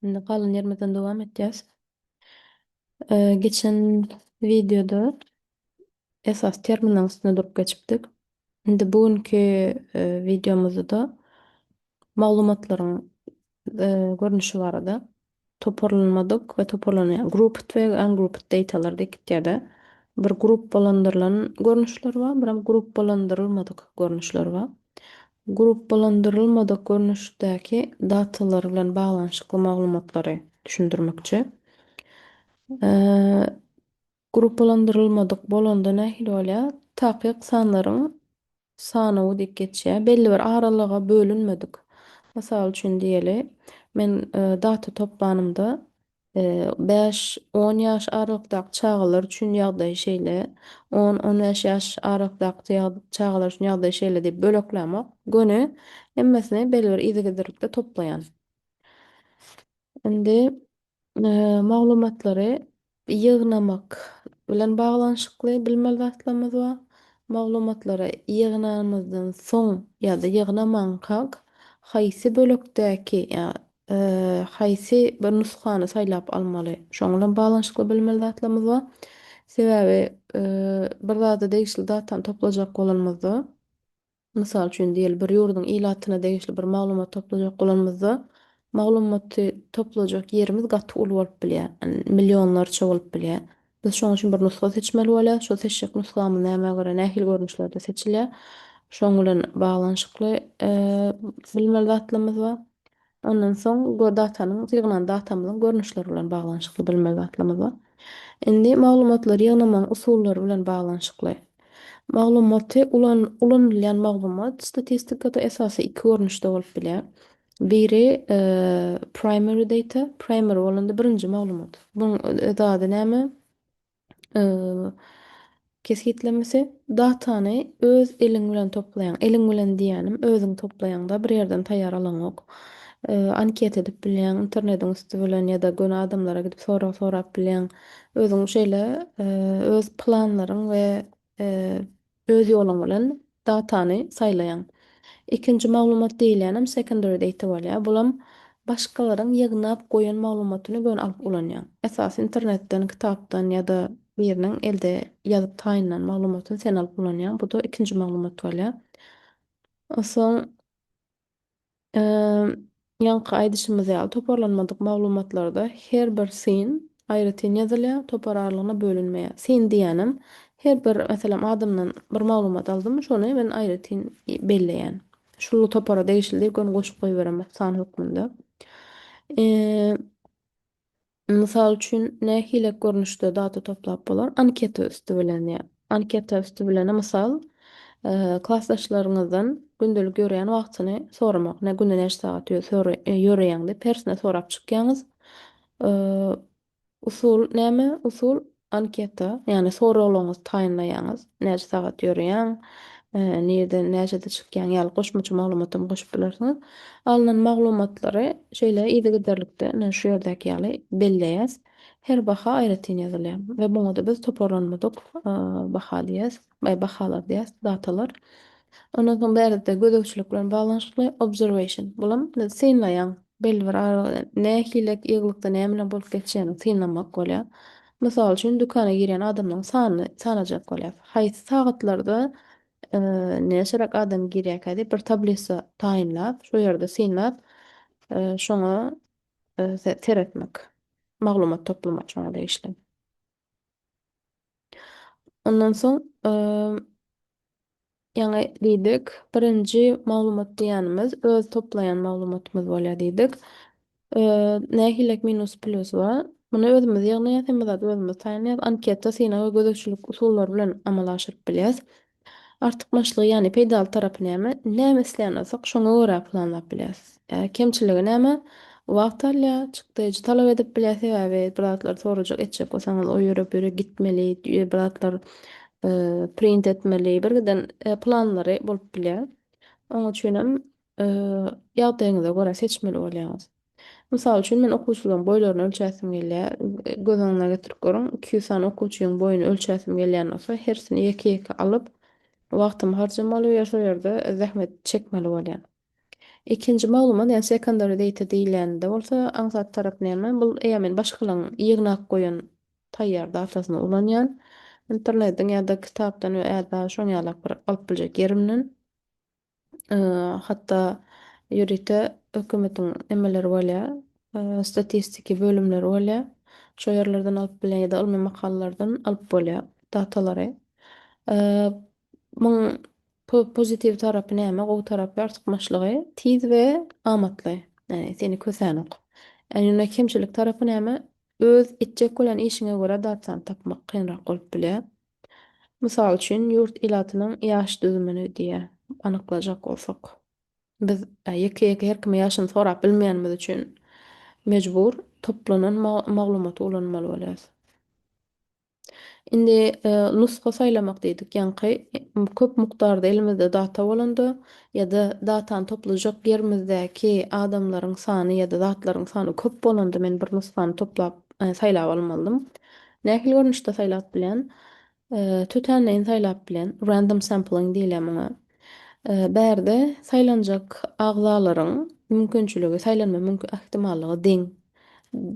Şimdi kalan yermeden devam edeceğiz. Geçen videoda esas terminal üstüne durup geçipdik. Şimdi bugünkü videomuzda da maglumatların görünüşü barada toparlanmadık ve toparlanan grouped ve ungrouped datalar diýilýär. Bir grup bolandyrılan görnüşler var, bir grup bolandyrylmadyk görnüşler var. Grup bolandyrylmadyk görnüşdäki datalar bilen baglanyşykly maglumatlary düşündirmekçi. Eee Gruplandyrylmadyk bolanda nähili bolýar? Takyk sanlaryň sanawy diýip geçýär. Belli bir aralyga bölünmedik. Mysal üçin diýeli, men data toplanymda 5-10 ýaş aralykdaky çagalar üçin ýagdaý şeýle, 10-15 ýaş aralykdaky çagalar üçin ýagdaý şeýle diýip böleklämek göni hemmesini belli bir izigirlikde toplaýan. Indi maglumatlary ýygnamak bilen baglanyşykly bilmeli wagtlarymyz bar. Maglumatlary ýygnamyzdan soň ýa-da ýygnamaňkak haýsy bölekdäki haýsy bir nuskany saýlap almaly. Şoň bilen baglanyşykly bilmeli wagtlarymyz bar. Sebäbi bir zada degişli datany toplajak bolanmazda, mysal üçin diýeli bir ýurdun ilatyna degişli bir maglumat toplajak bolanmazda, maglumaty toplajak yerimiz gaty ul bolup bilýär. Millionlarça bolup bilýär. Biz şoň üçin bir nuska seçmeli bolýar. Şo seçjek nuskamyz näme göre nähili görnüşlerde seçilýär. Şoň bilen baglanyşykly bilmeli zatlarymyz bar. Ondan soň go datanyň, ýygnan datamyzyň görnüşleri bilen baglanyşykly bilmeli zatlarymyz bar. Indi maglumatlary ýygnamaň usullary bilen baglanyşykly. Maglumaty ulanylýan maglumat statistikada esasy iki görnüşde bolup bilýär. Biri primary data, primary bolanda birinji maglumat. Buň zady näme? Eee Kesgitlemesi datany öz eliň bilen toplayan, eliň bilen diýänim özüň toplaýanda bir ýerden taýýar alan ok. Anket edip bilýän, internetiň üstü bilen ýa-da göni adamlara gidip sorap bilýän, özüň şeýle öz planlaryň we öz ýoluň bilen datany saýlaýan. İkinci maglumat diýilýänem secondary data bolýar. Bulam başgalaryň ýygnap goýan maglumatyny gön alyp ulanýan. Esas internetden, kitapdan ýa-da bir ýerden elde ýazyp taýynan maglumatyny sen alyp ulanýan. Bu da ikinji maglumat bolýar. Osoň eee ýanky aýdyşymyz ýaly toparlanmadyk maglumatlarda her bir syn aýry tin ýazylýar, topar aralygyna bölünmeýär. Syn diýenim her bir meselem adamdan bir maglumat aldym, şonu men aýry tin belleýän. Şunu topara degişli diýip gön goşup goýberem san hökmünde. Eee Mysal üçin nähili görnüşde data toplap bolar? Anketa üstü bilen ýa. Anketa üstü bilen mysal klassdaşlaryňyzdan gündelik görýän wagtyny soramak. Ne günde neçe saat ýöreýän diýip persine sorap çykýaňyz. Eee Usul näme? Usul anketa, ýani soraglaryňyzy taýynlaýaňyz. Näçe saat ýöreýän, nerden näçede çykýan ýaly goşmaçy maglumaty goşup bilersiňiz. Alynan maglumatlary şeýle ýygyderlikde şu ýerdäki ýaly belleýäs. Her baha aýry tin ýazylýar we buňa da biz toparlanmadyk baha diýäs, bahalar diýäs, datalar. Ondan soň bärde gödäwçilik bilen baglanyşykly observation. Bulam synlaýan belli bir nähilek ýyglykda näme bilen bolup geçýäni synlamak bolýar. Mysal üçin dükana giren adamyň sanyny sanajak bolýar. Haýsy sagatlarda näçerak adam girýär diýip bir tablisa taýynlap, şo ýerde synlap, şoňa teretmek. Maglumat toplamak şoňa degişli. Ondan soň ýa-ni diýdik, birinji maglumat diýänimiz öz toplaýan maglumatymyz bolýar diýdik. Nähilek minus plus bar. Muny özümiz ýygnaýas, hem zat özümiz taýynlaýas. Anketa, syna we gödäwçilik usullary bilen amal aşyryp bilýäs. Artykmaçlygy, ýani peýdaly tarapy näme? Näme isleýänok şoňa görä planlap bilýäs. Kemçiligi näme? Wagt alýar, çykdyjy talap edip bilýäs we birazatlar sorajak etjek bolsaňyz o ýöre böre gitmeli, birazatlar print etmeli, birden planlary bolup bilýär. Oňa üçinem ýagdaýyňyza görä seçmeli bolýaňyz. Mysal üçin men okuwçylaryň boýlaryny ölçäsim gelýär. Göz oňuňa getirip görüň, 200 san okuwçynyň boýuny ölçäsim gelýän bolsa, hersini ýeki-ýeki alyp wagtymy harjamaly we şo ýerde zähmet çekmeli bolýan. İkinci maglumat, yani secondary data diýilende bolsa, aňsat tarap näme? Bu eýemen başgalaryn ýygnak goýan taýýar datasyny ulanýan internetden ýa-da kitapdan ýa-da şoňalak bir alyp biljek yerimden. Hatda ýörite hökümetiň emeleri bolýa, statistiki bölümleri bolýa. Şo ýerlerden alyp bilen ýa-da ilmi makalalardan alyp bolýa datalary. Eee, Muň pozitiv tarapy näme? Gowy tarapy artykmaçlygy, tiz we amatly. Ýani seni kösänok. Ýani kemçilik tarapy näme? Öz etjek bolan işiňe görä datany tapmak kynrak bolup bilýär. Mysal üçin ýurt ilatynyň ýaş düzümini diýe anyklajak bolsak. Biz ýeke-ýeke her kime ýaşyny sorap bilmeýänimiz üçin mejbur toplanan maglumaty ulanmaly bolýar. Indi nuska saýlamak diýdik. Ýani köp mukdarda elimizde data bolanda ýa-da datany toplayjak yerimizdäki adamlaryň sany ýa-da zatlaryň sany köp bolanda men bir nuskany toplap saýlap almalydym. Nähili görnüşde saýlap bilen? Tütänleýin saýlap bilen, random sampling diýilýär muňa. Bärde saýlanjak agzalaryň mümkinçiligi, saýlanma mümkin ähtimallygy deň.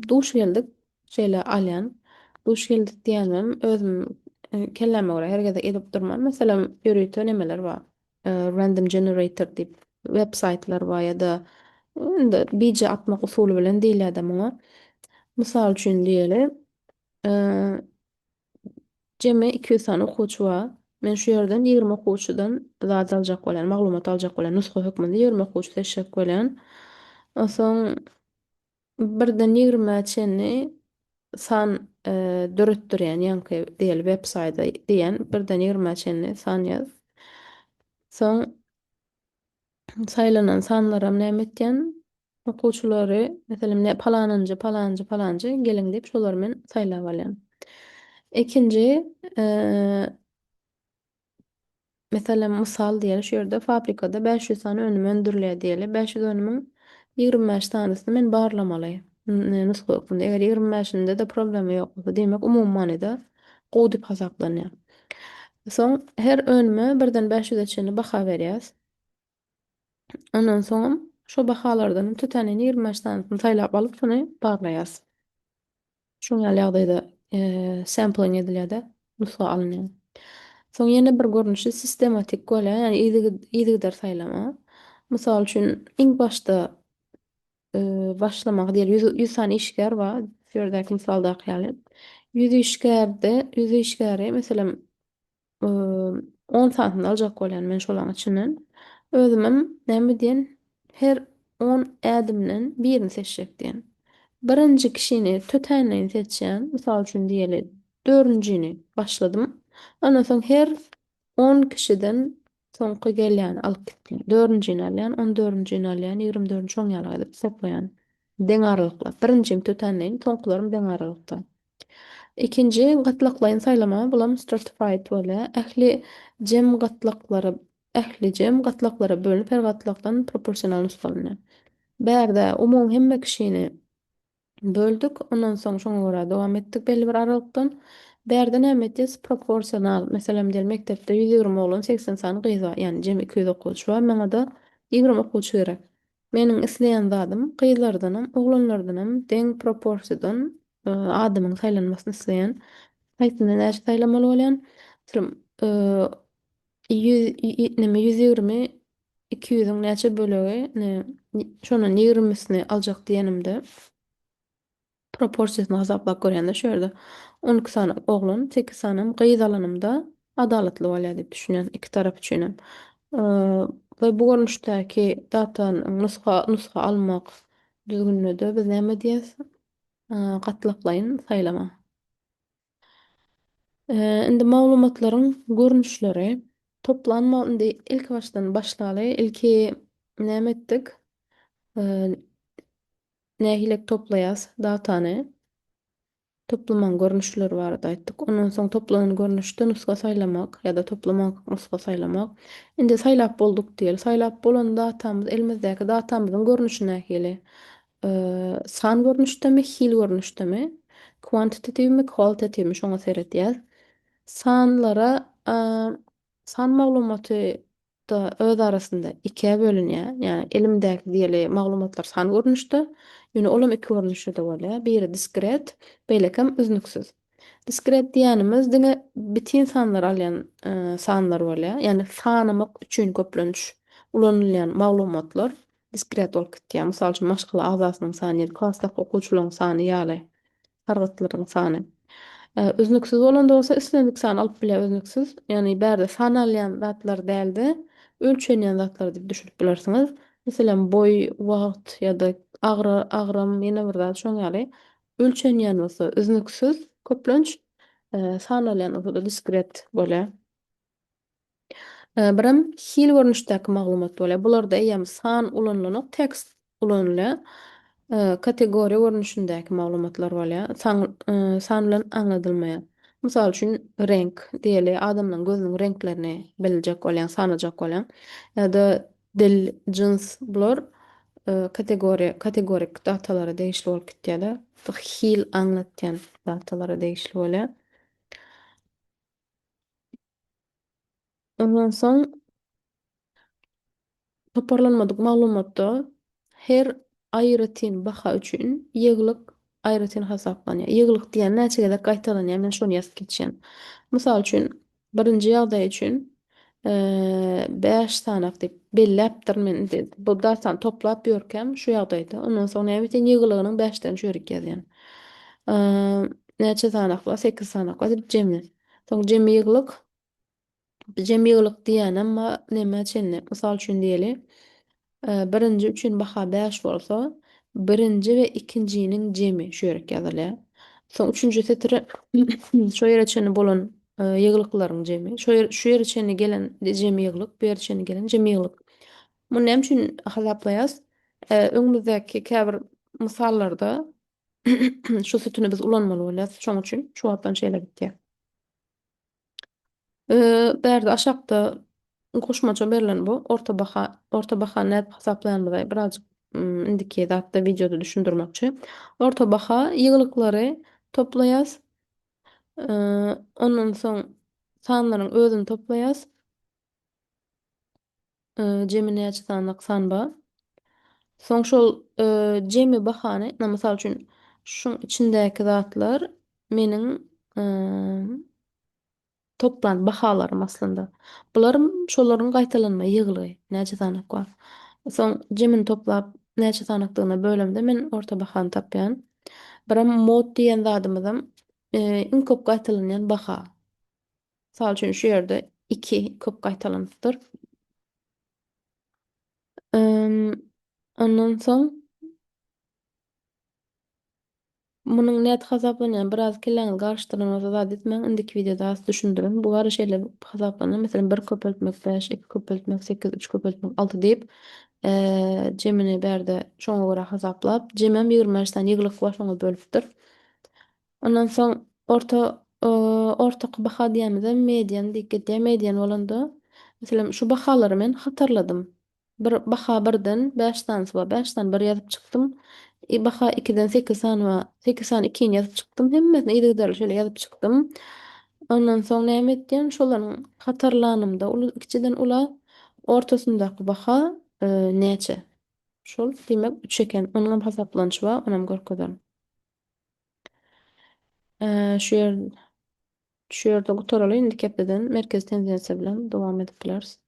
Duş geldik, şeýle alýan. Duş geldik diýenim, özüm kelleme görä hergede edip durman. Meselem, ýörüýte nemeler bar? Random generator diýip websaytlar bar ýa-da indi bije atmak usuly bilen diýilýär muňa. Mysal üçin diýeli, jemi 200 sany okuwçy bar. Men şu ýerden 20 okuwçydan zat aljak bolan, maglumat aljak bolan nuska hökmünde 20 okuwçy seçjek bolan. Osoň birden 20 çenli san döretdirýän ýanky diýeli websaytda diýen birden 20 çenli san ýaz. Soň saýlanan sanlaram näme etýän? Okuwçylary, meselem ne palanynjy, palanjy, palanjy geliň diýip şolary men saýlap alýan. Ikinji, meselem mysal diýeli şu ýerde fabrikada 500 sany önüm öndürilýär diýeli. 500 önümiň 25 tanysyny men barlamaly. Nuska hökmünde. Eger 25-inde de problemi ýok bolsa, demek umum manyda gowy diýip hasaplanýar. Soň her önüme birden 500'e çenli baha berýäs. Ondan soň şo bahalardan tütänen 25 tanysyny saýlap alyp şuny barlaýas. Şoňa ýagdaýda sampling edilýär-de, nuska alınýar. Soň ýene bir görnüşi sistematik bolýar, ýani ýzygylar saýlama. Mysal üçin iň başda başlamak diýer 100 sany işgär bar. Şu ýerdäki misalda ýaly. 100 işgärde, 100 işgäri meselem 10 santym aljak bolýan men şolaryň içinden. Özümem näme diýen? Her 10 ädimden birini seçjek diýen. Birinji kişini tötäňden seçýän, mysal üçin diýeli 4-nji başladym. Ondan soň her 10 kişiden soňky gelýän alyp gitdim. 4-njini alýan, 14-njini alýan, 24-nji şoň ýaly edip saplaýan. Deň aralykla. Birinjim tötäňden, soňkularym deň aralykda. İkinji gatlaklaryň saýlama, bulam stratified bolýar. Ähli jem gatlaklara bölünip her gatlakdan proporsional nusgalanyr. Bärde umum hemme kişini böldük, ondan soň şoňa görä dowam etdik belli bir aralykdan. Bärde näme etýäs? Proporsional. Meselem diýelim mekdepde 120 oglan 80 sany gyz bar, ýani jem 200 okuwçy bar, meňe da 20 okuwçy gerek. Meniň isleýän zadym gyzlardanam, oglanlardanam deň proporsiýadan adamyň saýlanmasyny isleýän. Haýsyny näçe saýlamaly bolýan? Meselem, 120 200'ün näçe bölegi, şonuň 20'sini aljak diýenimde proporsiýasyny hasaplap görýände şu ýerde 12 sany oglan, 8 sanym gyz alanymda adalatly bolýar diýip düşünýän iki tarap üçinem. We bu görnüşdäki datanyň nuska almak düzgünlüğü de biz näme diýäs? Gatlaklaryň saýlama. Indi maglumatlaryň görnüşleri toplanma, indi ilk başdan başlaly. Ilki näme etdik? Eee, Nähilek toplaýas datany. Toplaman görnüşleri barada aýtdyk. Ondan soň toplanan görnüşde nuska saýlamak ýa-da toplamak nuska saýlamak. Indi saýlap bolduk diýeli. Saýlap bolan datamyz, elimizdäki datamyzyň görnüşi nähili? San görnüşdemi, hil görnüşdemi? Quantitative mi, qualitative mi? Şoňa seredýär. Sanlara san maglumaty da öz arasında ikiye bölünýär. Yani elimdäki diýeli maglumatlar san görnüşde, ýöne olam iki görnüşde bolýar. Biri diskret, beýlekem üznüksiz. Diskret diýänimiz diňe bitin sanlar alýan sanlar bolýar. Yani sanamak üçin köplenç ulanylýan maglumatlar diskret bolup gitýär. Mysal üçin maşgala azasynyň sany, klassdaky okuwçylaryň sany ýaly hargatlaryň sany. Üznüksiz bolanda bolsa islendik sany alyp bile üznüksiz. Yani bärde sanalýan zatlar däldi, ölçenýän zatlar diýip düşünip bilersiňiz. Meselem boý, wagt ýa-da agram ýene bir zat şoň ýaly ölçenýän bolsa üznüksiz köplenç, sanalýan bolsa da diskret bolýar. Biram hil görnüşdäki maglumat bolýar. Bularda eýem san ulanylanyk tekst ulanylýar. Kategoriýa görnüşindäki maglumatlar bolýar. San bilen aňladylmaýar. Mysal üçin renk diýeli adamlaryň gözüniň renklerini biljek bolýan, sanajak bolýan. Ýa-da dil, jins bular kategorik datalara degişli bolup gitýärler. Hil aňlatýan datalara degişli bolýar. Ondan soň toparlanmadyk maglumatda her aýratyn baha üçin ýygylyk aýratyn hesaplanýar. Ýygylyk diýen näçegede gaýtalanýar, men şonu ýazyp geçýän. Mysal üçin, birinji ýagdaý üçin 5 sanak diýip belläpdir men bu datany toplap ýörkem şu ýagdaýda. Ondan soň näme diýen ýygylygynyň 5-den çörek ýazýan. Näçe sanak bar? 8 sanak bar diýip jemle. Soň jemli ýygylyk Jemmy ýygylyk diýen emma näme çenli? Mysal üçin diýeli, birinji üçün baha 5 bolsa, birinji we ikinciniň jemi şu ýerek ýazylýar. Soň üçünji setire şo ýere çenli bolan ýygylyklaryň jemi, şu ýere çenli gelen jemi ýygylyk, bu ýere çenli gelen jemi ýygylyk. Muny näme üçin hasaplaýas? Öňümüzdäki käbir mysallarda şu sütüni biz ulanmaly bolýar. Şoň üçin şu wagtdan şeýle gitýär. Bärde aşakda goşmaça berilen bu orta baha näp hasaplaýandygy birazjyk indiki zatda videoda düşündirmekçi. Orta baha ýygylyklary toplaýas, ondan soň sanlaryň özüni toplaýas, jemi näçe sanlyk san bar. Soň şol jemi bahany, mysal üçin şuň içindäki zatlar meniň toplan bahalarym aslında. Bularym şolaryň gaýtalanma ýygyly, näçe sanak bar. Soň jemini toplap näçe sanakdygyna bölemde men orta bahany tapýan. Biram mod diýen zadymyzam iň köp gaýtalanýan baha. Misal üçin şu ýerde 2 köp gaýtalanypdyr. Ondan soň munyň näet hasaplanýan biraz keleňiz garşdyrmagy zat etmäň indiki videoda az düşündirin. Bu bary şeýle hasaplanýar. Meselem 1 köpeltmek 5, 2 köpeltmek 8, 3 köpeltmek 6 diýip jemini berde şoňa görä hasaplap, jemem 25-den ýygylyk bar şoňa bölüpdir. Ondan soň ortak baha diýenimiz median diýip getýär. Median bolanda meselem şu bahalary men hatarladym. Bir baha 1-den 5 tanysy bar. 5-den 1 ýazyp çykdym. Baha 2-den 8 sany bar. 8 sany 2 ýazyp çykdym. Hemmesini ýygydarly şeýle ýazyp çykdym. Ondan soň näme etdim? Şolaryň hatarlanymda ikçiden ula ortasyndaky baha näçe? Şol diýmek 3 eken. Onuň hasaplanyşy bar, onam görkezýän. Şu ýerde gutaraly indi kepeden merkez tendensiýa bilen dowam edip bileriz.